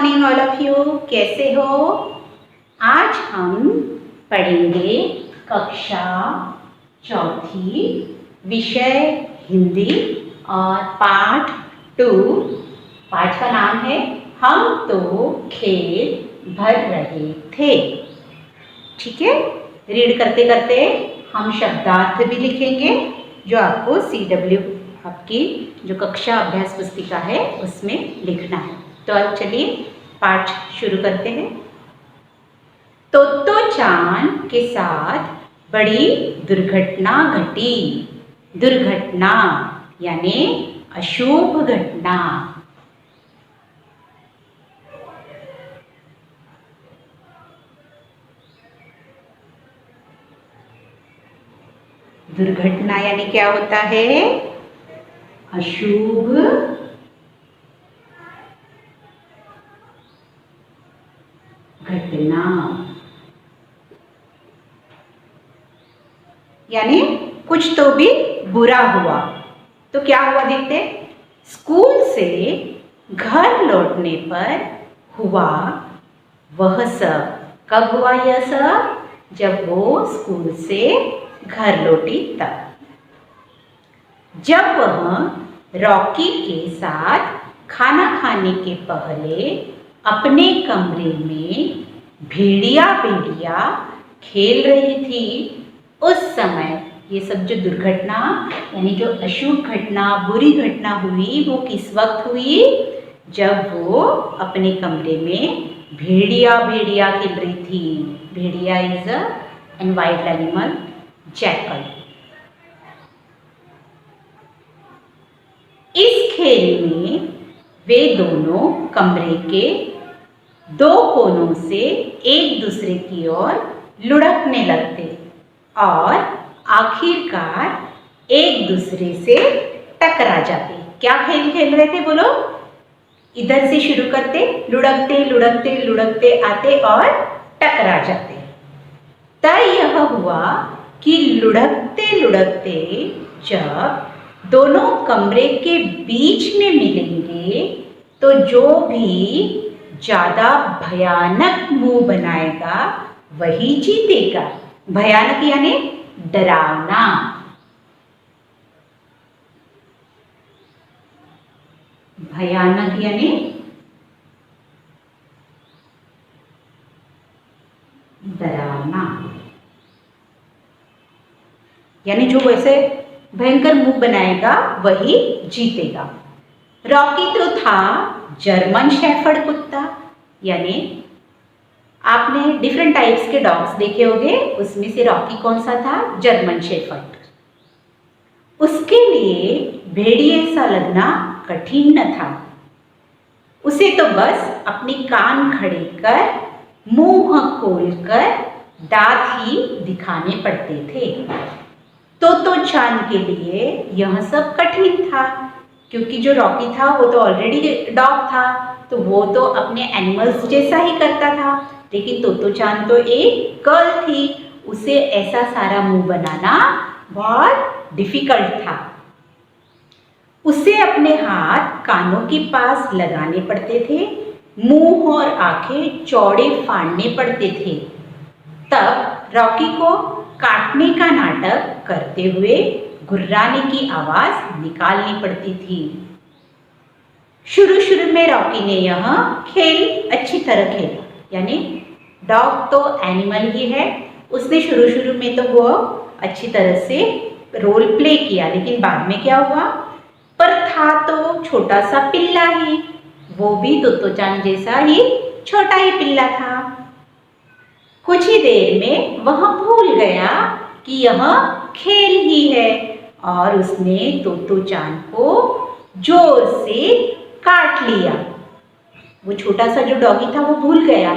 Morning all of you. कैसे हो? आज हम पढ़ेंगे कक्षा चौथी, विषय हिंदी और पाठ 2। पाठ का नाम है हम तो खेल भर रहे थे। ठीक है, रीड करते करते हम शब्दार्थ भी लिखेंगे जो आपको CW आपकी जो कक्षा अभ्यास पुस्तिका है उसमें लिखना है। तो अब चलिए पाठ शुरू करते हैं। तोतो चान के साथ बड़ी दुर्घटना घटी। दुर्घटना यानी अशुभ घटना। दुर्घटना यानी क्या होता है? अशुभ घटना यानी कुछ तो भी बुरा हुआ। तो क्या हुआ देखते? स्कूल से घर लौटने पर हुआ वह सब। कब हुआ यह सब? जब वो स्कूल से घर लौटी तब। जब वह रॉकी के साथ खाना खाने के पहले अपने कमरे में भेड़िया भेड़िया खेल रही थी, उस समय ये सब जो दुर्घटना यानी जो अशुभ घटना, बुरी घटना हुई वो किस वक्त हुई? जब वो अपने कमरे में भेड़िया भेड़िया खेल रही थी। Bhediya is an wild animal, jackal. इस खेल में वे दोनों कमरे के दो कोनों से एक दूसरे की ओर लुढ़कने लगते और आखिरकार एक दूसरे से टकरा जाते। क्या खेल खेल रहे थे बोलो? इधर से शुरू करते, लुढ़कते लुढ़कते लुढ़कते आते और टकरा जाते। तय यह हुआ कि लुढ़कते लुढ़कते जब दोनों कमरे के बीच में मिलेंगे तो जो भी ज्यादा भयानक मुंह बनाएगा वही जीतेगा। भयानक यानी डरावना। भयानक यानी डरावना, यानी जो वैसे भयंकर मुंह बनाएगा वही जीतेगा। रॉकी तो था जर्मन शेफर्ड कुत्ता, यानी आपने डिफरेंट टाइप्स के डॉग्स देखे होंगे, उसमें से रॉकी कौन सा था? German shepherd. उसके लिए भेड़िए सा लगना कठिन न था। उसे तो बस अपने कान खड़े कर, मुंह खोलकर दांत ही दिखाने पड़ते थे। तो चान के लिए यह सब कठिन था, क्योंकि जो रॉकी था वो तो ऑलरेडी डॉग था, तो वो तो अपने एनिमल्स जैसा ही करता था। लेकिन तोतो चान तो एक गर्ल थी, उसे ऐसा सारा मुंह बनाना बहुत डिफिकल्ट था। उसे अपने हाथ कानों के पास लगाने पड़ते थे, मुंह और आंखें चौड़े फाड़ने पड़ते थे। तब रॉकी को काटने का नाटक करते हुए गुर्राने की आवाज निकालनी पड़ती थी। शुरू शुरू में रॉकी ने यह खेल अच्छी तरह खेला, यानी डॉग तो एनिमल ही है, उसने शुरू शुरू में तो वो अच्छी तरह से रोल प्ले किया। लेकिन बाद में क्या हुआ? पर था तो छोटा सा पिल्ला ही, वो भी तोतो चान जैसा ही छोटा ही पिल्ला था। कुछ ही देर में वह भूल गया कि यह खेल ही है और उसने तोतो चान को जोर से काट लिया। वो छोटा सा जो डॉगी था वो भूल गया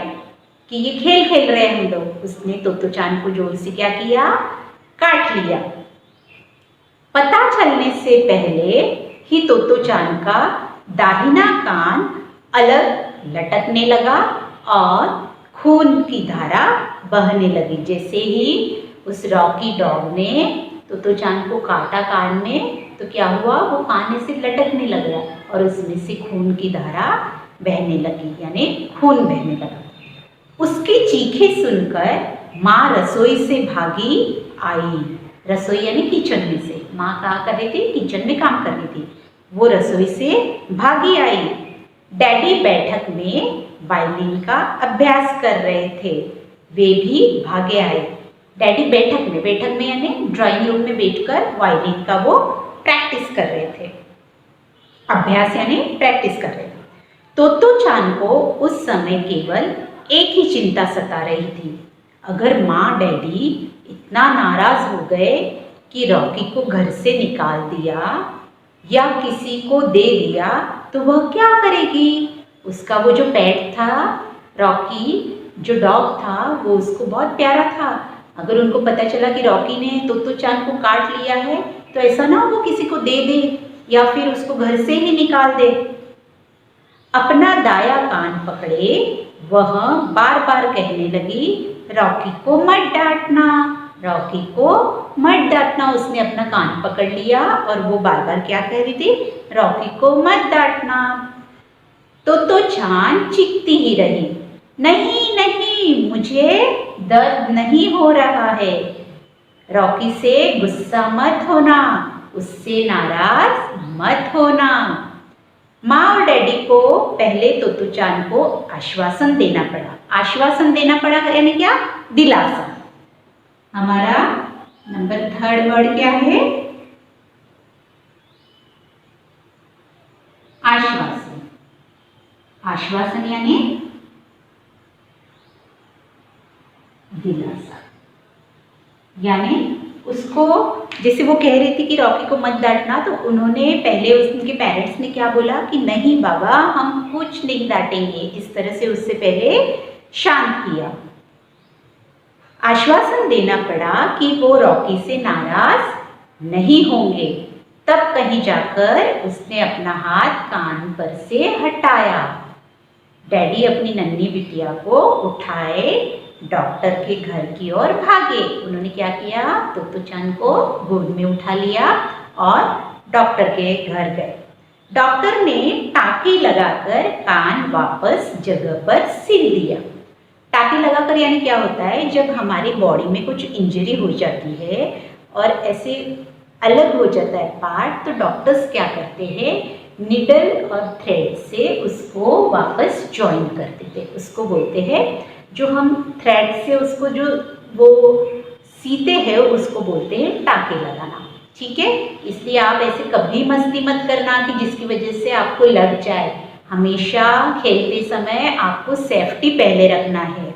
कि ये खेल खेल रहे हैं हम लोग। उसने तोतो चान को जोर से क्या किया? काट लिया। पता चलने से पहले ही तोतो चान का दाहिना कान अलग लटकने लगा और खून की धारा बहने लगी। जैसे ही उस रॉकी डॉग ने तोतो चान को काटा कान में, तो क्या हुआ? वो कान से लटकने लग गया और उसमें से खून की धारा बहने लगी, यानी खून बहने लगा। उसकी चीखें सुनकर माँ रसोई से भागी आई। रसोई यानी किचन में से। माँ कहाँ कर रही थी? किचन में काम कर रही थी। वो रसोई से भागी आई। डैडी बैठक में वायलिन का अभ्यास कर रहे थे, वे भी भागे आए। डैडी बैठक में यानी ड्राइंग रूम में बैठकर वायलिन का वो प्रैक्टिस कर रहे थे। अभ्यास यानी प्रैक्टिस कर रहे थे। तोतो चान को उस समय केवल एक ही चिंता सता रही थी, अगर माँ डैडी इतना नाराज हो गए कि रॉकी को घर से निकाल दिया या किसी को दे दिया तो वह क्या करेगी? उसका वो जो पेट था, रॉकी जो डॉग था, वो उसको बहुत प्यारा था। अगर उनको पता चला कि रॉकी ने तोतो चान को काट लिया है तो ऐसा ना हो वो किसी को दे दे या फिर उसको घर से ही निकाल दे। अपना दाया कान पकड़े वह बार बार कहने लगी, रॉकी को मत डांटना, रॉकी को मत डांटना। उसने अपना कान पकड़ लिया और वो बार बार क्या कह रही थी? रॉकी को मत डांटना। तो चान चीखती ही रही, नहीं नहीं, मुझे दर्द नहीं हो रहा है। रॉकी से गुस्सा मत होना, उससे नाराज मत होना। माँ और डैडी को पहले तोतो चान को आश्वासन देना पड़ा। आश्वासन देना पड़ा यानी क्या? दिलासा। हमारा नंबर 3 वर्ड क्या है? आश्वासन। आश्वासन यानी दिलासा। यानी उसको, जैसे वो कह रही थी कि रॉकी को मत डांटना, तो उन्होंने पहले उनके पेरेंट्स ने क्या बोला कि नहीं बाबा, हम कुछ नहीं डांटेंगे। इस तरह से उससे पहले शांत किया। आश्वासन देना पड़ा कि वो रॉकी से नाराज नहीं होंगे। तब कहीं जाकर उसने अपना हाथ कान पर से हटाया। डैडी अपनी नन्ही बिटिया को उठाए डॉक्टर के घर की ओर भागे। उन्होंने क्या किया? तोतो चान को गोद में उठा लिया और डॉक्टर के घर गए। डॉक्टर ने टाँकी लगाकर कान वापस जगह पर सिल दिया। टाँकी लगाकर यानी क्या होता है? जब हमारी बॉडी में कुछ इंजरी हो जाती है और ऐसे अलग हो जाता है पार्ट, तो डॉक्टर्स क्या करते हैं? निडल और थ्रेड से उसको वापस जॉइन कर देते हैं। उसको बोलते हैं, जो हम थ्रेड से उसको जो वो सीते हैं उसको बोलते हैं टाँके लगाना। ठीक है? इसलिए आप ऐसे कभी मस्ती मत करना कि जिसकी वजह से आपको लग जाए। हमेशा खेलते समय आपको सेफ्टी पहले रखना है।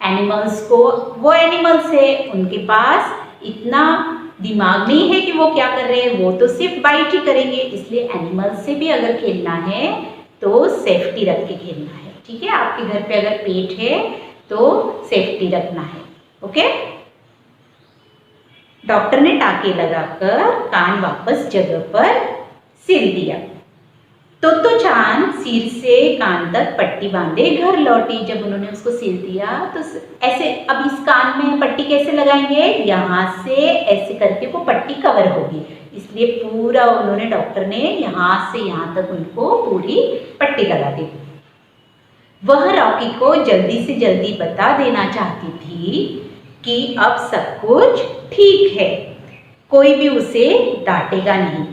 एनिमल्स को, वो एनिमल्स है, उनके पास इतना दिमाग नहीं है कि वो क्या कर रहे हैं, वो तो सिर्फ बाइट ही करेंगे। इसलिए एनिमल्स से भी अगर खेलना है तो सेफ्टी रख के खेलना है। ठीक है? आपके घर पे अगर पेट है तो सेफ्टी रखना है। ओके? डॉक्टर ने टाँके लगाकर कान वापस जगह पर सिल दिया। तोतो चान सिर से कान तक पट्टी बांधे घर लौटी। जब उन्होंने उसको सिल दिया तो ऐसे, अब इस कान में पट्टी कैसे लगाएंगे? यहाँ से ऐसे करके वो पट्टी कवर होगी, इसलिए पूरा उन्होंने, डॉक्टर ने यहाँ से यहाँ तक उनको पूरी पट्टी लगा दी। वह रॉकी को जल्दी से जल्दी बता देना चाहती थी कि अब सब कुछ ठीक है, कोई भी उसे डांटेगा नहीं,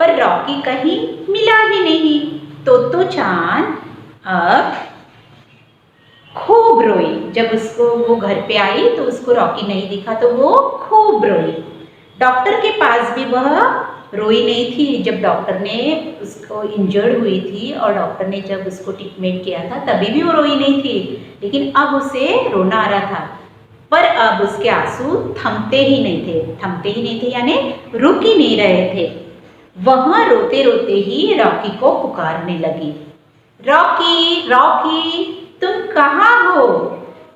पर रॉकी कहीं मिला ही नहीं। तोतो चान अब खूब रोई। जब उसको वो घर पे आई तो उसको रॉकी नहीं दिखा तो वो खूब रोई। डॉक्टर के पास भी वह रोई नहीं थी। जब डॉक्टर ने उसको इंजर्ड हुई थी और डॉक्टर ने जब उसको ट्रीटमेंट किया था तभी भी वो रोई नहीं थी, लेकिन अब उसे रोना आ रहा था। पर अब उसके आंसू थमते ही नहीं थे यानी रुक ही नहीं रहे थे। वह रोते रोते ही रॉकी को पुकारने लगी, रॉकी रॉकी तुम कहाँ हो?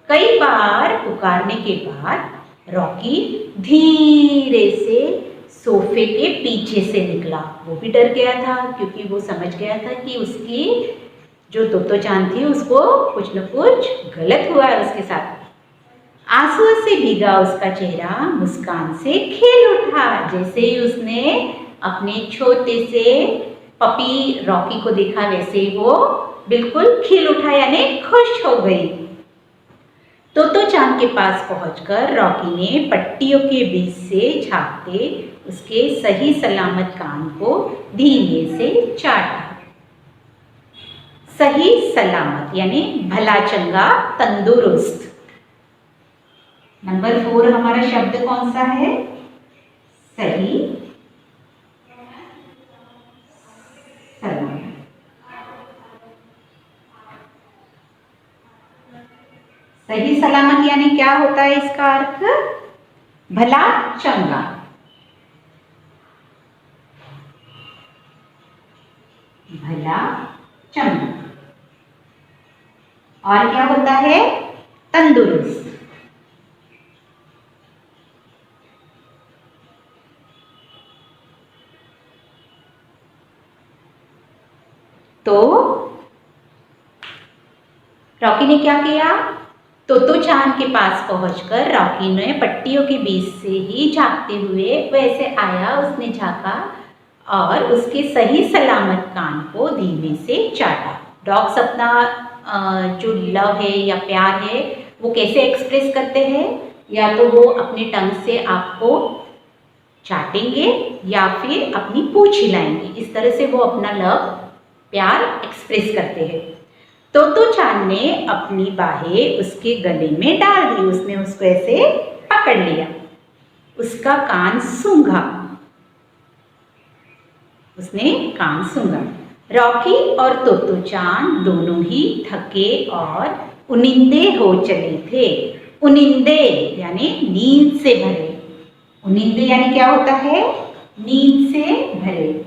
कई बार पुकारने के बाद रॉकी धीरे से सोफे के पीछे से निकला। वो भी डर गया था क्योंकि वो समझ गया था कि उसकी जो तोतो चान थी उसको कुछ न कुछ गलत हुआ है उसके साथ। आंसू से भीगा उसका चेहरा मुस्कान से खेल उठा। जैसे ही उसने अपने छोटे से पपी रॉकी को देखा वैसे ही वो बिल्कुल खिल उठा यानी खुश हो गई। तोतो चान के पास पहुंचकर रॉकी ने पट्टियों के बीच से झांकते उसके सही सलामत कान को धीमे से चाटा। सही सलामत यानी भला चंगा तंदुरुस्त। नंबर 4 हमारा शब्द कौन सा है? सही सलामत। सही सलामत यानी क्या होता है इसका अर्थ? भला चंगा। भला चंगा। और क्या होता है? तंदुरुस्त। तो रॉकी ने क्या किया? तोतो चान के पास पहुंचकर रॉकी ने पट्टियों के बीच से ही झांकते हुए वैसे आया, उसने झांका और उसके सही सलामत कान को धीमे से चाटा। डॉग्स अपना जो लव है या प्यार है वो कैसे एक्सप्रेस करते हैं? या तो वो अपनी टंग से आपको चाटेंगे या फिर अपनी पूंछ हिलाएंगे। इस तरह से वो अपना लव प्यार एक्सप्रेस करते हैं। तोतो चान ने अपनी बाहें उसके गले में डाल दी। उसने उसको ऐसे पकड़ लिया, उसका कान सूंघा। उसने कान सूंघा। रॉकी और तोतो चान दोनों ही थके और उनिंदे हो चले थे। उनिंदे यानी नींद से भरे। उनिंदे यानी क्या होता है? नींद से भरे।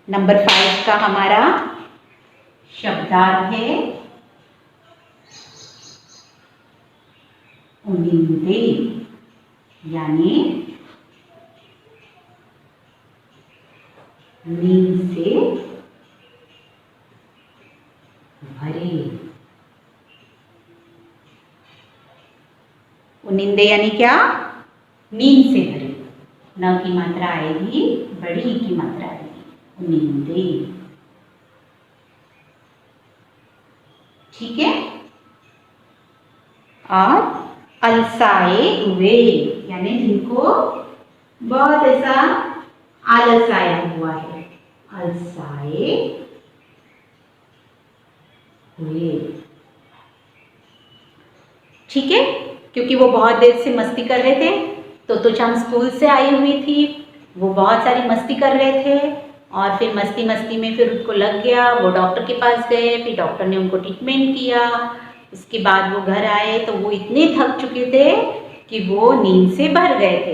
नंबर 5 का हमारा शब्दार्थ है उनिंदे यानी नींद से भरे। उनिंदे यानी क्या? नींद से भरे। न की मात्रा आएगी, बड़ी की मात्रा आएगी। उनिंदे। ठीक है। और अलसाए हुए यानी जिनको बहुत ऐसा आलस आया हुआ है। अलसाए हुए। ठीक है, क्योंकि वो बहुत देर से मस्ती कर रहे थे। तोतो चान स्कूल से आई हुई थी, वो बहुत सारी मस्ती कर रहे थे और फिर मस्ती मस्ती में फिर उनको लग गया। वो डॉक्टर के पास गए, फिर डॉक्टर ने उनको ट्रीटमेंट किया। उसके बाद वो घर आए तो वो इतने थक चुके थे कि वो नींद से भर गए थे।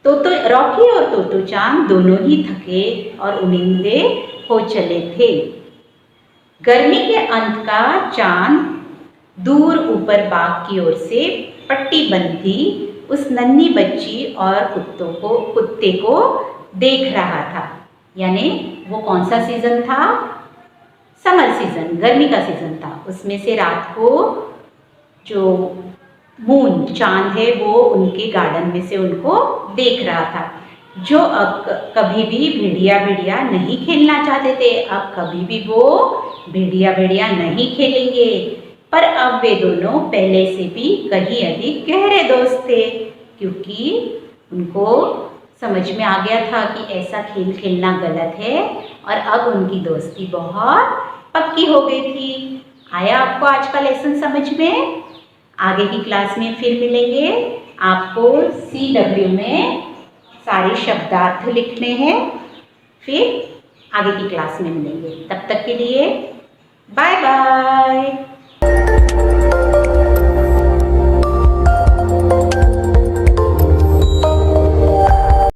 तो रॉकी और तोतो चान दोनों ही थके और उनिंदे हो चले थे। गर्मी के अंत का चांद दूर ऊपर बाग की ओर से पट्टी बंधी उस नन्ही बच्ची और कुत्ते को देख रहा था। यानी वो कौन सा सीजन था? समर सीजन, गर्मी का सीजन था। उसमें से रात को जो मून चांद है वो उनके गार्डन में से उनको देख रहा था। जो अब कभी भी भेड़िया नहीं खेलना चाहते थे, अब कभी भी वो भेड़िया नहीं खेलेंगे। पर अब वे दोनों पहले से भी कहीं अधिक गहरे दोस्त थे, क्योंकि उनको समझ में आ गया था कि ऐसा खेल खेलना गलत है और अब उनकी दोस्ती बहुत पक्की हो गई थी। आया आपको आज का लेसन समझ में? आगे की क्लास में फिर मिलेंगे। आपको CW में सारे शब्दार्थ लिखने हैं। फिर आगे की क्लास में मिलेंगे। तब तक के लिए बाय बाय।